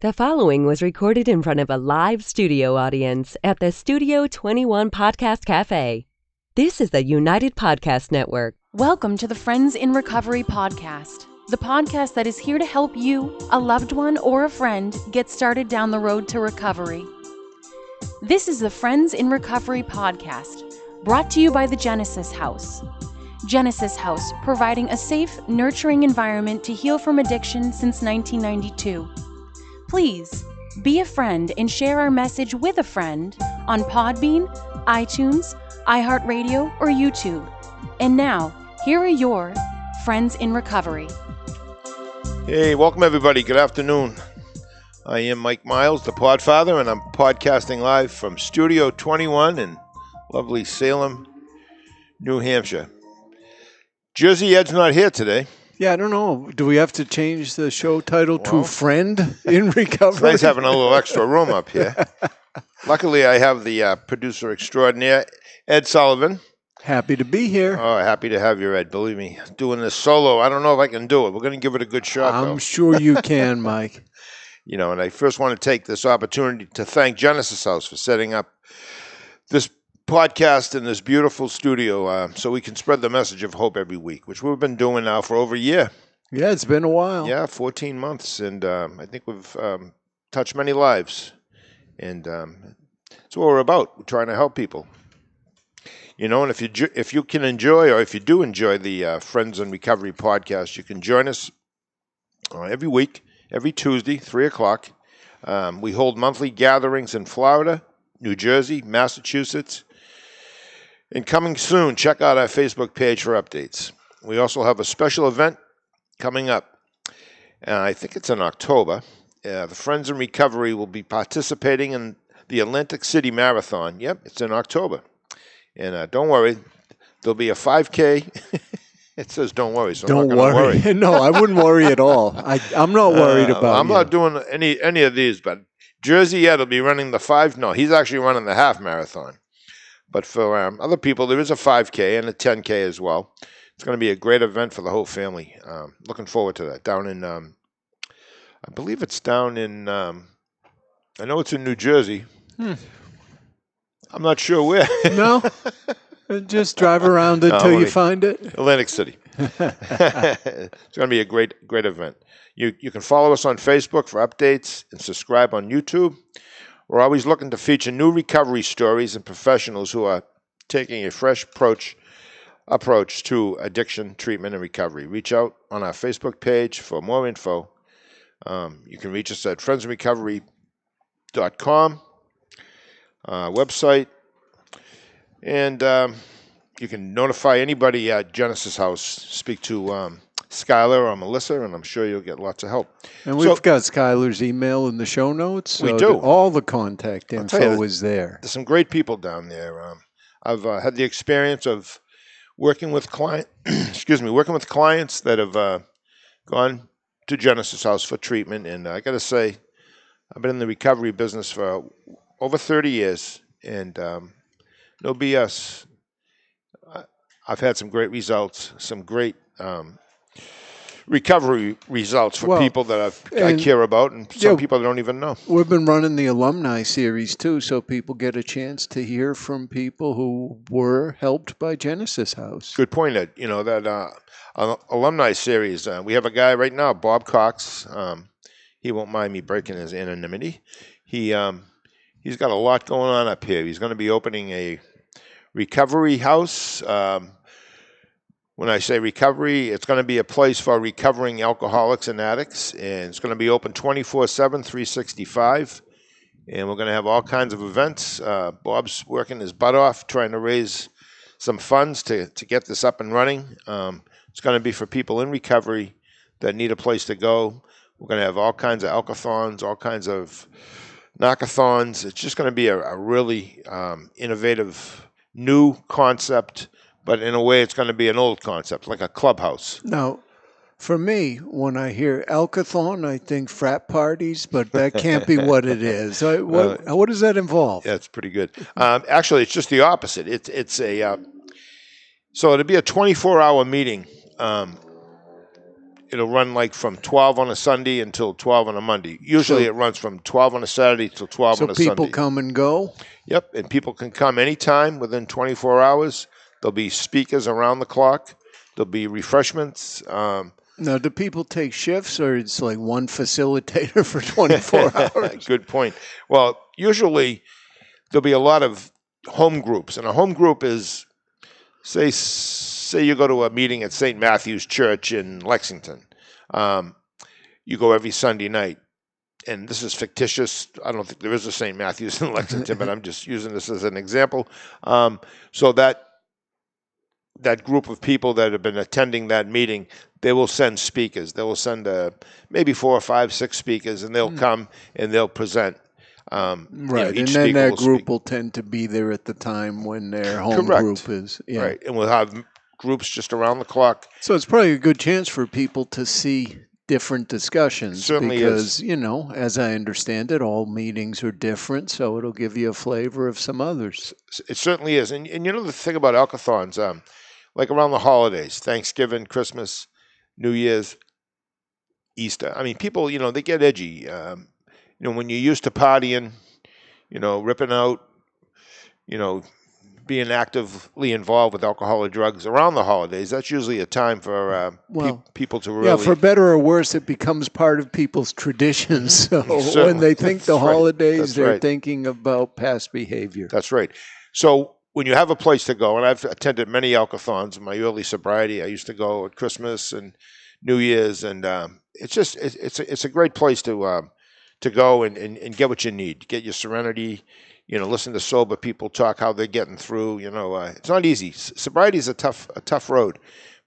The following was recorded in front of a live studio audience at the Studio 21 Podcast Café. This is the United Podcast Network. Welcome to the Friends in Recovery podcast, the podcast that is here to help you, a loved one, or a friend get started down the road to recovery. This is the Friends in Recovery podcast, brought to you by the Genesis House. Genesis House, providing a safe, nurturing environment to heal from addiction since 1992. Please be a friend and share our message with a friend on Podbean, iTunes, iHeartRadio, or YouTube. And now, here are your Friends in Recovery. Hey, welcome everybody. Good afternoon. I am Mike Miles, the Podfather, and I'm podcasting live from Studio 21 in lovely Salem, New Hampshire. Jersey Ed's not here today. Yeah, I don't know. Do we have to change the show title to Friend in Recovery? It's nice having a little extra room up here. Luckily, I have the producer extraordinaire, Ed Sullivan. Happy to be here. Oh, happy to have you, Ed. Believe me, doing this solo, I don't know if I can do it. We're going to give it a good shot, though. I'm sure you can, Mike. You know, and I first want to take this opportunity to thank Genesis House for setting up this podcast in this beautiful studio so we can spread the message of hope every week, which we've been doing now for over a year. Yeah, it's been a while. Yeah, 14 months, and I think we've touched many lives, and that's what we're about. We're trying to help people. You know, and if you can enjoy, or if you do enjoy the Friends in Recovery podcast, you can join us every week, every Tuesday, 3 o'clock. We hold monthly gatherings in Florida, New Jersey, Massachusetts. And coming soon, check out our Facebook page for updates. We also have a special event coming up. I think it's in October. The Friends in Recovery will be participating in the Atlantic City Marathon. Yep, it's in October. And don't worry, there'll be a 5K. It says don't worry, so don't I'm not going to worry. No, I wouldn't worry at all. I'm not worried about I'm not doing any of these, but Jersey Ed will be running the 5. No, he's actually running the half marathon. But for other people, there is a 5K and a 10K as well. It's going to be a great event for the whole family. Looking forward to that. Down in, I believe it's down in, I know it's in New Jersey. I'm not sure where. No? Just drive around until you find it? Atlantic City. It's going to be a great event. You can follow us on Facebook for updates and subscribe on YouTube. We're always looking to feature new recovery stories and professionals who are taking a fresh approach to addiction, treatment, and recovery. Reach out on our Facebook page for more info. You can reach us at friendsandrecovery.com website. And you can notify anybody at Genesis House. Speak to Skylar or Melissa, and I'm sure you'll get lots of help. And we've got Skylar's email in the show notes. So we do. All the contact info is there. There's some great people down there. I've had the experience of working with clients that have gone to Genesis House for treatment, and I got to say, I've been in the recovery business for over 30 years, and no BS. I've had some great results, some great recovery results for people that I care about, and some people that don't even know. We've been running the alumni series too, so people get a chance to hear from people who were helped by Genesis House. Good point, Ed. You know, that alumni series, we have a guy right now, Bob Cox. He won't mind me breaking his anonymity. He's got a lot going on up here. He's going to be opening a recovery house. When I say recovery, it's going to be a place for recovering alcoholics and addicts, and it's going to be open 24/7, 365, and we're going to have all kinds of events. Bob's working his butt off trying to raise some funds to get this up and running. It's going to be for people in recovery that need a place to go. We're going to have all kinds of alcothons, all kinds of knockathons. It's just going to be a really innovative new concept, but in a way it's going to be an old concept, like a clubhouse. Now, for me, when I hear alcothon, I think frat parties, but that can't be what it is. What does that involve? Yeah, it's pretty good. Actually, it's just the opposite. It's a so it'll be a 24-hour meeting. it'll run like from 12 on a Sunday until 12 on a Monday. Usually it runs from 12 on a Saturday till 12 on a Sunday. So people come and go? Yep, and people can come anytime within 24 hours. There'll be speakers around the clock. There'll be refreshments. Now, do people take shifts, or it's like one facilitator for 24 hours? Good point. Well, usually there'll be a lot of home groups, and a home group is, say you go to a meeting at St. Matthew's Church in Lexington. You go every Sunday night, and this is fictitious. I don't think there is a St. Matthew's in Lexington, but I'm just using this as an example. So that group of people that have been attending that meeting, they will send speakers. They will send maybe 4 or 5, 6 speakers, and they'll come and they'll present. Right, and then that group will tend to be there at the time when their home group is. Yeah. Right, and we'll have groups just around the clock. So it's probably a good chance for people to see different discussions. It certainly because, is. As I understand it, all meetings are different, so it'll give you a flavor of some others. It certainly is. And the thing about alcothons, like around the holidays, Thanksgiving, Christmas, New Year's, Easter. I mean, people, they get edgy. When you're used to partying, ripping out, being actively involved with alcohol or drugs around the holidays, that's usually a time for people to really... Yeah, for better or worse, it becomes part of people's traditions. So when they think the holidays, they're thinking about past behavior. That's right. So when you have a place to go, and I've attended many alcothons in my early sobriety. I used to go at Christmas and New Year's, and it's a great place to go and get what you need, get your serenity, listen to sober people talk how they're getting through. It's not easy. Sobriety is a tough road,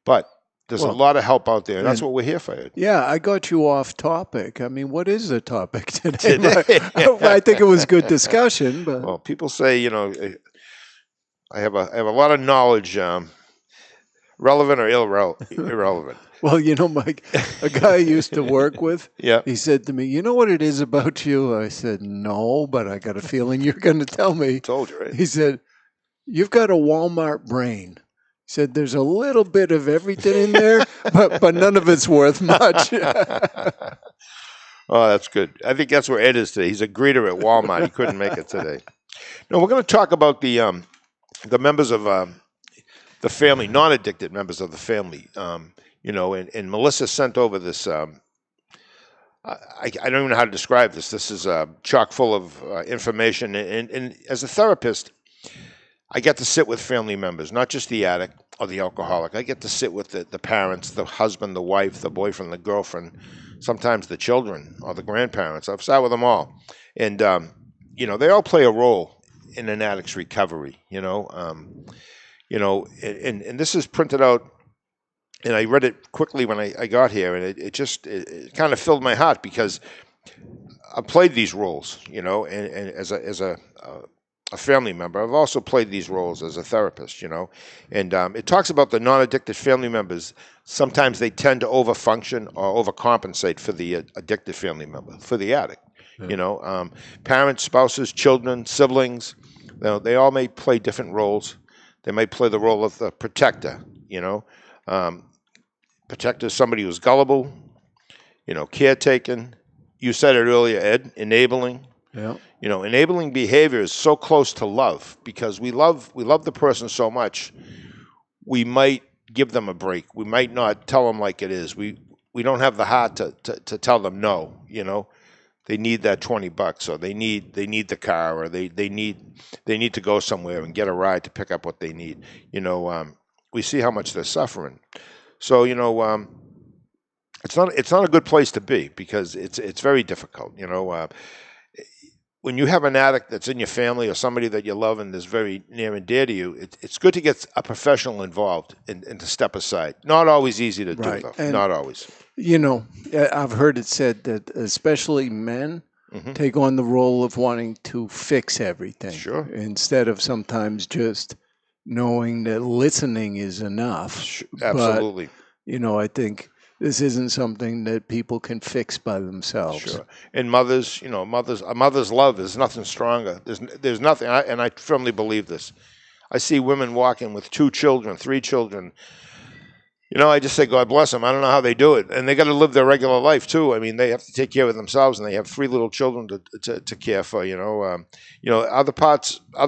but there's a lot of help out there, and that's what we're here for. Yeah, I got you off topic. I mean, what is the topic today? I think it was good discussion. But well, people say, I have a lot of knowledge, relevant or irrelevant. Well, Mike, a guy I used to work with, yeah. He said to me, "You know what it is about you?" I said, "No, but I got a feeling you're going to tell me." I told you, right? He said, "You've got a Walmart brain." He said, "There's a little bit of everything in there, but none of it's worth much." Oh, that's good. I think that's where Ed is today. He's a greeter at Walmart. He couldn't make it today. No, we're going to talk about the members of the family, non-addicted members of the family. And Melissa sent over this. I don't even know how to describe this. This is chock full of information. And as a therapist, I get to sit with family members, not just the addict or the alcoholic. I get to sit with the parents, the husband, the wife, the boyfriend, the girlfriend, sometimes the children or the grandparents. I've sat with them all. And, they all play a role in an addict's recovery, and this is printed out. And I read it quickly when I got here, and it kind of filled my heart because I played these roles, and as a family member, I've also played these roles as a therapist, and it talks about the non-addicted family members. Sometimes they tend to overfunction or overcompensate for the addicted family member, for the addict. Yeah. Parents, spouses, children, siblings, they all may play different roles. They may play the role of the protector, Protector is somebody who's gullible, caretaking. You said it earlier, Ed, enabling. Yeah. Enabling behavior is so close to love because we love the person so much. We might give them a break. We might not tell them like it is. We don't have the heart to tell them no. They need that $20, or they need the car, or they need to go somewhere and get a ride to pick up what they need. We see how much they're suffering. So it's not a good place to be because it's very difficult. When you have an addict that's in your family or somebody that you love and is very near and dear to you, it's good to get a professional involved and to step aside. Not always easy to do, though. And not always. I've heard it said that especially men take on the role of wanting to fix everything. Sure. Instead of sometimes just knowing that listening is enough. Absolutely. But, I think this isn't something that people can fix by themselves. Sure. And mothers, a mother's love is nothing stronger. There's nothing, and I firmly believe this. I see women walking with 2 children, 3 children, I just say God bless them. I don't know how they do it, and they got to live their regular life too. I mean, they have to take care of themselves, and they have 3 little children to care for. Other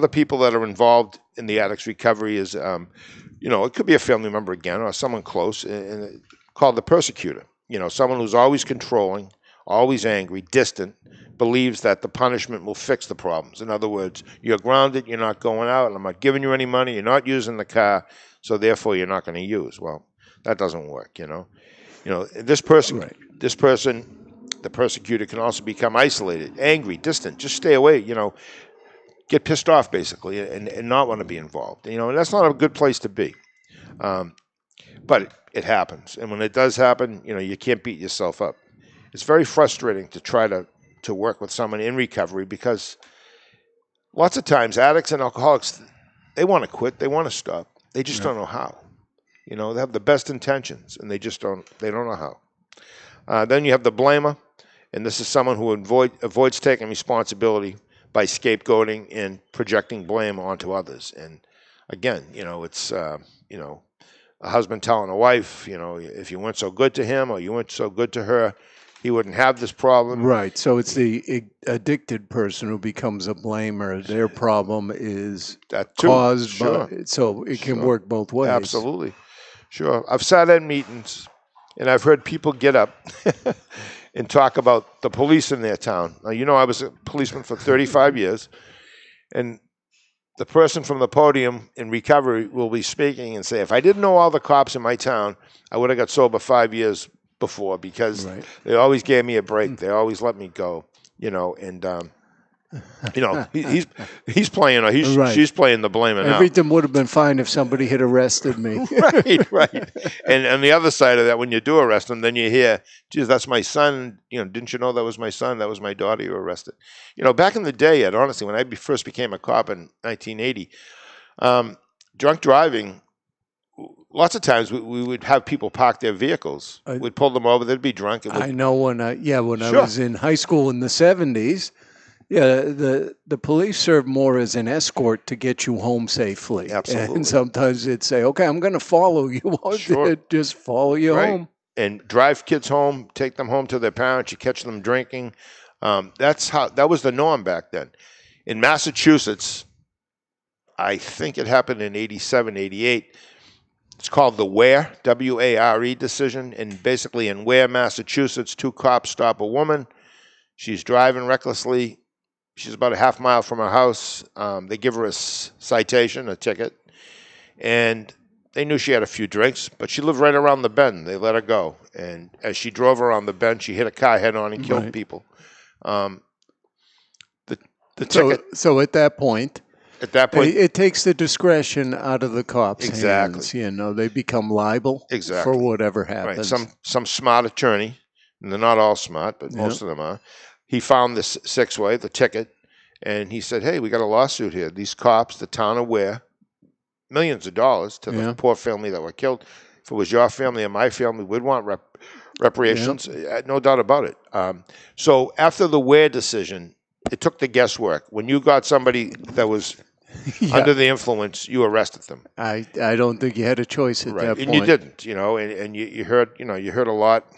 people that are involved in the addict's recovery is, it could be a family member again or someone close, and called the persecutor. Someone who's always controlling, always angry, distant, believes that the punishment will fix the problems. In other words, you're grounded, you're not going out, I'm not giving you any money, you're not using the car, so therefore you're not going to use. Well, that doesn't work. This person, Right. the persecutor, can also become isolated, angry, distant. Just stay away. Get pissed off basically, and not want to be involved. And that's not a good place to be. But it happens, and when it does happen, you can't beat yourself up. It's very frustrating to try to work with someone in recovery, because lots of times addicts and alcoholics, they want to quit, they want to stop, they just don't know how. They have the best intentions, and they don't know how. Then you have the blamer, and this is someone who avoids taking responsibility by scapegoating and projecting blame onto others. And again, it's, a husband telling a wife, if you weren't so good to him or you weren't so good to her, he wouldn't have this problem. Right. So it's the addicted person who becomes a blamer. Their problem is That too. caused Sure. by, so it can Sure. work both ways. Absolutely. Sure. I've sat at meetings, and I've heard people get up and talk about the police in their town. Now, I was a policeman for 35 years, and the person from the podium in recovery will be speaking and say, if I didn't know all the cops in my town, I would have got sober 5 years before, because Right. they always gave me a break. They always let me go, and he's playing, or Right. she's playing the blamer now. Everything would have been fine if somebody had arrested me. Right. And on the other side of that, when you do arrest them, then you hear, geez, that's my son. Didn't you know that was my son? That was my daughter you arrested. Back in the day, Ed, honestly, when I first became a cop in 1980, drunk driving, lots of times we would have people park their vehicles. We'd pull them over. They'd be drunk. I know when I Sure. was in high school in the 70s, the police served more as an escort to get you home safely. Absolutely. And sometimes they'd say, okay, I'm going to follow you. Sure. Just follow you Right. home. And drive kids home, take them home to their parents. You catch them drinking. That was the norm back then. In Massachusetts, I think it happened in 87, 88. It's called the Ware, W-A-R-E decision. And basically in Ware, Massachusetts, 2 cops stop a woman. She's driving recklessly. She's about a half mile from her house. They give her a citation, a ticket. And they knew she had a few drinks, but she lived right around the bend. They let her go. And as she drove around the bend, she hit a car head on and killed Right. people. The ticket, So at that point, at that point, it takes the discretion out of the cops' Exactly. hands. They become liable Exactly. for whatever right, happens. some smart attorney, and they're not all smart, but most of them are. He found this 6-way, the ticket, and he said, hey, we got a lawsuit here. These cops, the town of Ware, millions of dollars to the poor family that were killed. If it was your family or my family, we'd want reparations. No doubt about it. So after the Ware decision, it took the guesswork. When you got somebody that was under the influence, you arrested them. I don't think you had a choice at that point. And you didn't, and you heard, you heard a lot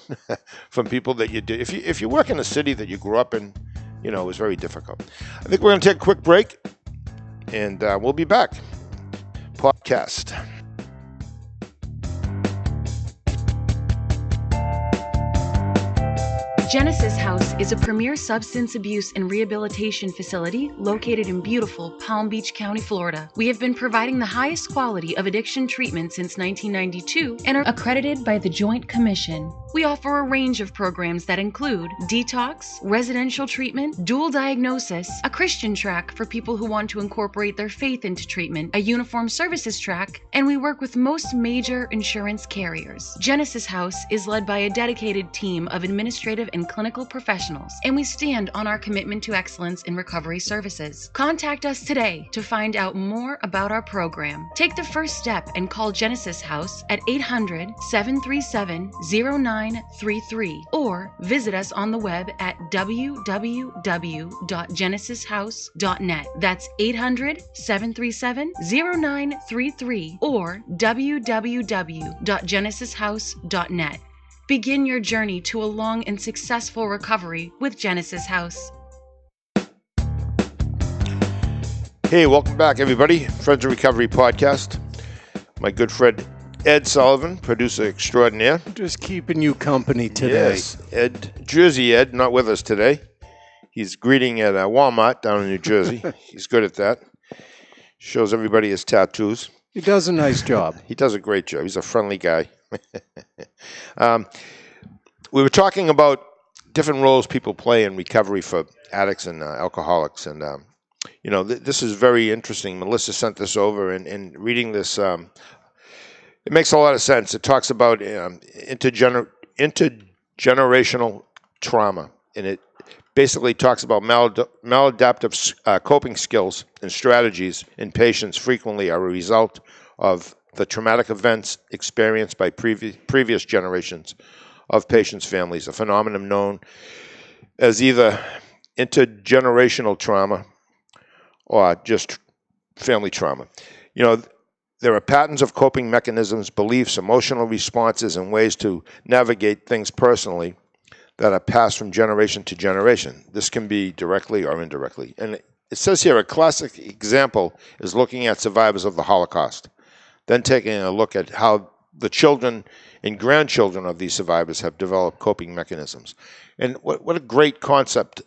from people that you did. If you work in a city that you grew up in, it was very difficult. I think we're going to take a quick break, and we'll be back. Podcast. Genesis House is a premier substance abuse and rehabilitation facility located in beautiful Palm Beach County, Florida. We have been providing the highest quality of addiction treatment since 1992 and are accredited by the Joint Commission. We offer a range of programs that include detox, residential treatment, dual diagnosis, a Christian track for people who want to incorporate their faith into treatment, a uniform services track, and we work with most major insurance carriers. Genesis House is led by a dedicated team of administrative and clinical professionals, and we stand on our commitment to excellence in recovery services. Contact us today to find out more about our program. Take the first step and call Genesis House at 800-737-09 0933 or visit us on the web at www.genesishouse.net. That's 800-737-0933 or www.genesishouse.net. Begin your journey to a long and successful recovery with Genesis House. Hey, welcome back, everybody. Friends of Recovery Podcast. My good friend Ed Sullivan, producer extraordinaire. Just keeping you company today. Yes, Jersey Ed, not with us today. He's greeting at Walmart down in New Jersey. He's good at that. Shows everybody his tattoos. He does a nice job. He does a great job. He's a friendly guy. We were talking about different roles people play in recovery for addicts and alcoholics, and this is very interesting. Melissa sent this over, and reading this, it makes a lot of sense. It talks about intergenerational trauma, and it basically talks about maladaptive coping skills and strategies in patients frequently are a result of the traumatic events experienced by previous generations of patients' families, a phenomenon known as either intergenerational trauma or just family trauma. There are patterns of coping mechanisms, beliefs, emotional responses, and ways to navigate things personally that are passed from generation to generation. This can be directly or indirectly. And it says here a classic example is looking at survivors of the Holocaust, then taking a look at how the children and grandchildren of these survivors have developed coping mechanisms. And what a great concept,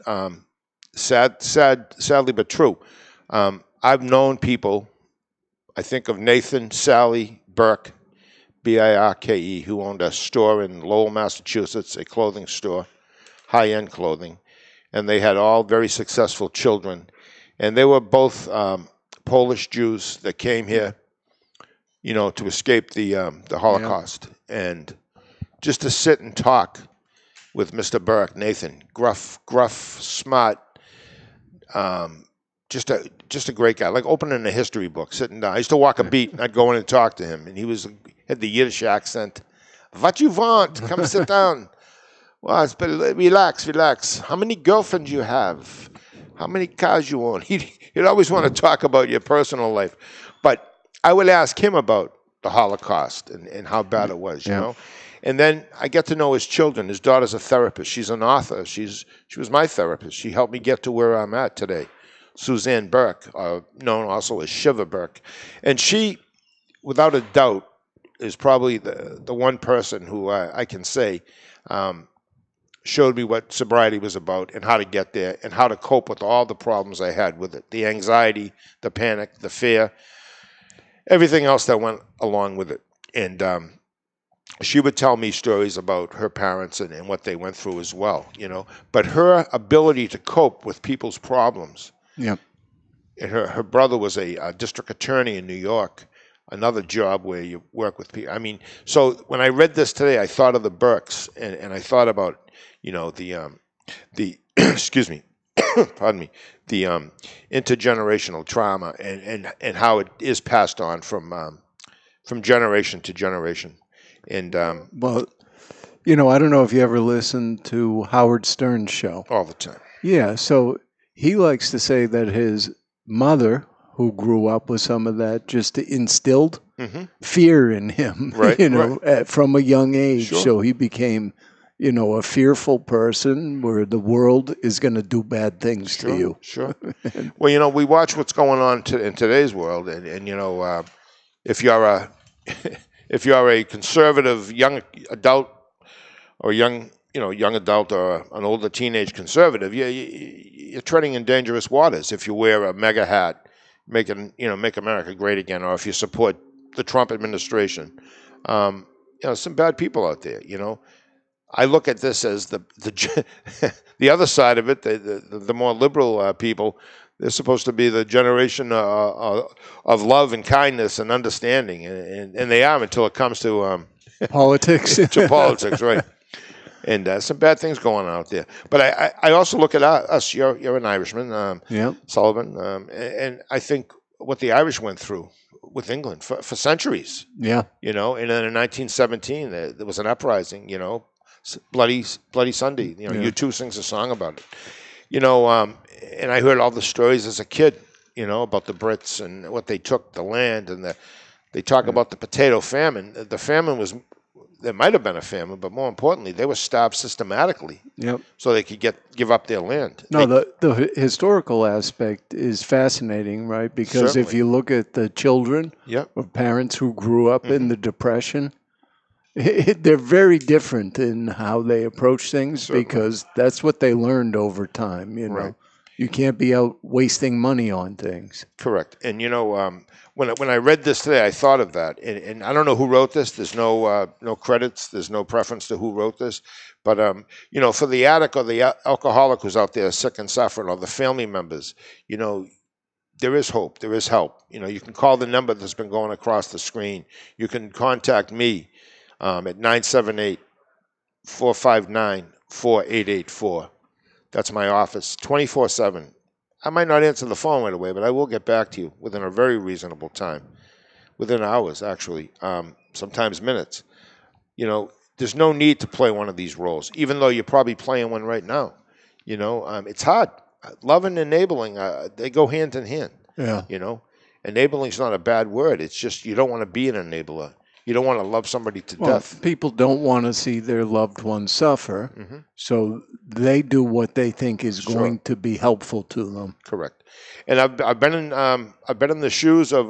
sadly but true. I've known people, I think of Nathan, Sally Burke, Birke, who owned a store in Lowell, Massachusetts, a clothing store, high-end clothing, and they had all very successful children. And they were both Polish Jews that came here, to escape the Holocaust. Yeah. And just to sit and talk with Mr. Burke, Nathan, gruff, smart, just a great guy, like opening a history book, sitting down. I used to walk a beat, and I'd go in and talk to him, and he had the Yiddish accent. What you want? Come sit down. Well, relax. How many girlfriends you have? How many cars you own? He'd always want to talk about your personal life. But I would ask him about the Holocaust and how bad it was, you know. And then I get to know his children. His daughter's a therapist. She's an author. She was my therapist. She helped me get to where I'm at today. Suzanne Burke, known also as Shiva Burke. And she, without a doubt, is probably the one person who I can say showed me what sobriety was about and how to get there and how to cope with all the problems I had with it. The anxiety, the panic, the fear, everything else that went along with it. And she would tell me stories about her parents and what they went through as well, But her ability to cope with people's problems. Yeah. And her brother was a district attorney in New York, another job where you work with people. I mean, so when I read this today, I thought of the Burkes, and I thought about, the excuse me, pardon me, the intergenerational trauma and how it is passed on from generation to generation. And well, I don't know if you ever listened to Howard Stern's show. All the time. Yeah, so he likes to say that his mother, who grew up with some of that, just instilled fear in him, right. From a young age. Sure. So he became, a fearful person where the world is going to do bad things to you. Sure. Well, we watch what's going on in today's world, and if you're a conservative young adult or young adult or an older teenage conservative, you're treading in dangerous waters if you wear a MAGA hat, make America great again, or if you support the Trump administration. Some bad people out there, I look at this as the other side of it, the more liberal people. They're supposed to be the generation of love and kindness and understanding, and they are until it comes to politics. To politics, right? And some bad things going on out there. But I also look at us. You're an Irishman, Sullivan, and I think what the Irish went through with England for centuries. Yeah. And then in 1917 there was an uprising. Bloody Sunday. U2 sings a song about it. And I heard all the stories as a kid, about the Brits and what they took, the land, and they talk about the potato famine. The famine was, there might have been a famine, but more importantly, they were starved systematically. Yep. So they could give up their land. No, the historical aspect is fascinating, right? Because if you look at the children of parents who grew up in the Depression, they're very different in how they approach things because that's what they learned over time, Right. You can't be out wasting money on things. Correct. And, when I read this today, I thought of that. And I don't know who wrote this. There's no credits. There's no preference to who wrote this. But, for the addict or the alcoholic who's out there sick and suffering, or the family members, there is hope. There is help. You can call the number that's been going across the screen. You can contact me at 978-459-4884. That's my office, 24/7. I might not answer the phone right away, but I will get back to you within a very reasonable time, within hours, actually, sometimes minutes. There's no need to play one of these roles, even though you're probably playing one right now. It's hard. Love and enabling, they go hand in hand. Yeah. Enabling is not a bad word. It's just you don't want to be an enabler. You don't want to love somebody to death. People don't want to see their loved ones suffer, so they do what they think is going to be helpful to them. Correct. And I've been in the shoes of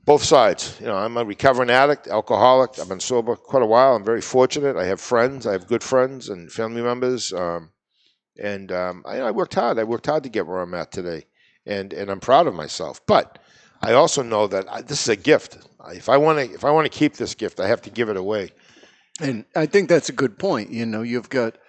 both sides. I'm a recovering addict, alcoholic. I've been sober quite a while. I'm very fortunate. I have friends. I have good friends and family members. And I worked hard. I worked hard to get where I'm at today, and I'm proud of myself. But I also know that this is a gift. If I want to keep this gift, I have to give it away. And I think that's a good point. You've got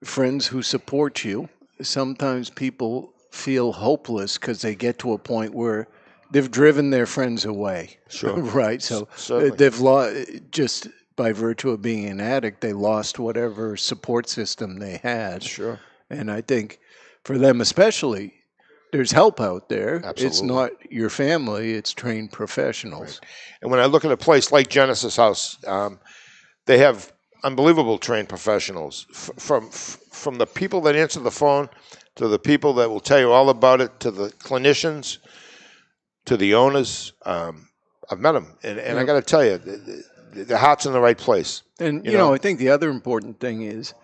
friends who support you. Sometimes people feel hopeless because they get to a point where they've driven their friends away. Sure. Right. So Certainly. they've lost, just by virtue of being an addict, they lost whatever support system they had. Sure. And I think for them especially, there's help out there. Absolutely. It's not your family, it's trained professionals. Right. And when I look at a place like Genesis House, they have unbelievable trained professionals, from the people that answer the phone to the people that will tell you all about it, to the clinicians, to the owners. I've met them, and I got to tell you, the heart's in the right place. And, I think the other important thing is,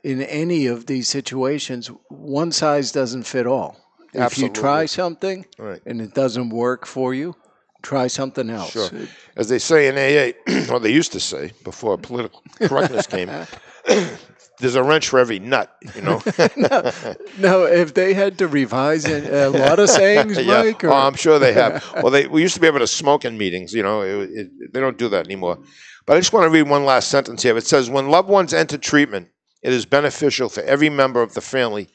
in any of these situations, one size doesn't fit all. If Absolutely. you try something Right. and it doesn't work for you, try something else. Sure. As they say in AA, or they used to say before political correctness came, there's a wrench for every nut, No, if they had to revise a lot of sayings, Mike? Oh, I'm sure they have. Well, we used to be able to smoke in meetings, they don't do that anymore. But I just want to read one last sentence here. It says, when loved ones enter treatment, it is beneficial for every member of the family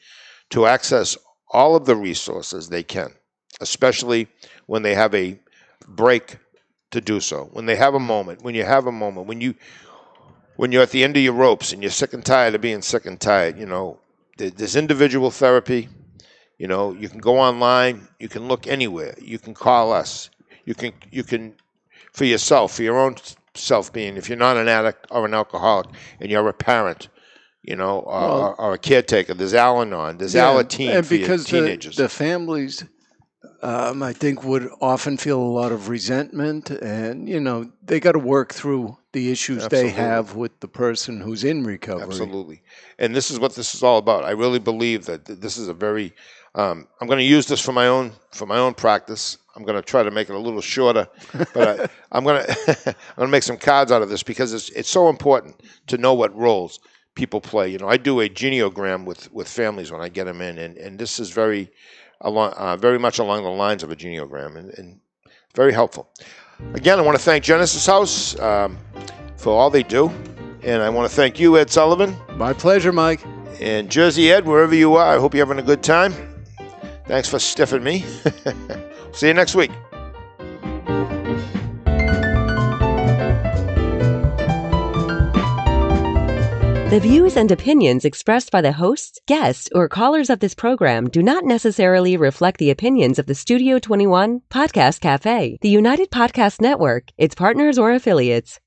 to access all of the resources they can, especially when they have a break to do so. When they have a moment, when you're at the end of your ropes and you're sick and tired of being sick and tired, there's individual therapy. You can go online, you can look anywhere, you can call us, you can for yourself, for your own self-being, if you're not an addict or an alcoholic and you're a parent, or a caretaker. There's Al-Anon. There's Alateen for your teenagers. The families, I think, would often feel a lot of resentment, and they got to work through the issues Absolutely. they have with the person who's in recovery. Absolutely, and this is what this is all about. I really believe that this is a very. I'm going to use this for my own practice. I'm going to try to make it a little shorter, but I'm going to make some cards out of this because it's so important to know what roles people play. I do a geneogram with families when I get them in, and this is very much along the lines of a geneogram, and very helpful. Again, I want to thank Genesis House for all they do, and I want to thank you, Ed Sullivan. My pleasure, Mike. And Jersey Ed, wherever you are, I hope you're having a good time. Thanks for stiffing me. See you next week. The views and opinions expressed by the hosts, guests, or callers of this program do not necessarily reflect the opinions of the Studio 21 Podcast Café, the United Podcast Network, its partners, or affiliates.